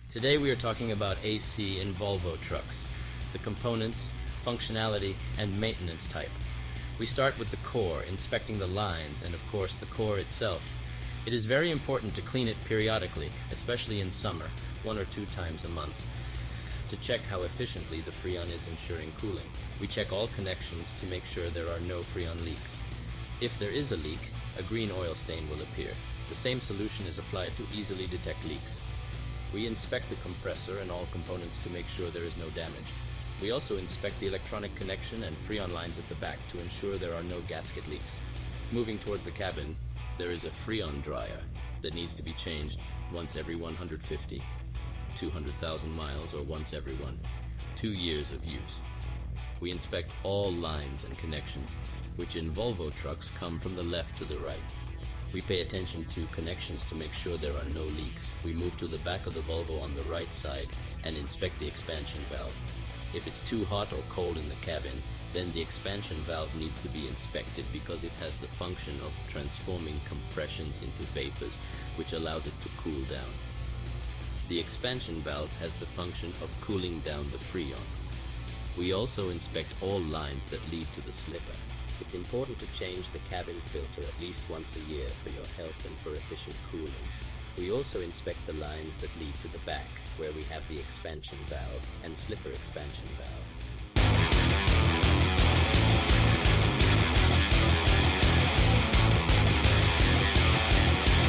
Today we are talking about AC in Volvo trucks, the components, functionality, and maintenance type. We start with the core, inspecting the lines and of course the core itself. It is very important to clean it periodically, especially in summer, 1 or 2 times a month, to check how efficiently the Freon is ensuring cooling. We check all connections to make sure there are no Freon leaks. If there is a leak, a green oil stain will appear. The same solution is applied to easily detect leaks. We inspect the compressor and all components to make sure there is no damage. We also inspect the electronic connection and Freon lines at the back to ensure there are no gasket leaks. Moving towards the cabin, there is a Freon dryer that needs to be changed once every 150, 200,000 miles or once every 2 years of use. We inspect all lines and connections, which in Volvo trucks come from the left to the right. We pay attention to connections to make sure there are no leaks. We move to the back of the Volvo on the right side and inspect the expansion valve. If it's too hot or cold in the cabin, then the expansion valve needs to be inspected because it has the function of transforming compressions into vapors, which allows it to cool down. The expansion valve has the function of cooling down the Freon. We also inspect all lines that lead to the slipper. It's important to change the cabin filter at least once a year for your health and for efficient cooling. We also inspect the lines that lead to the back, where we have the expansion valve and slipper expansion valve.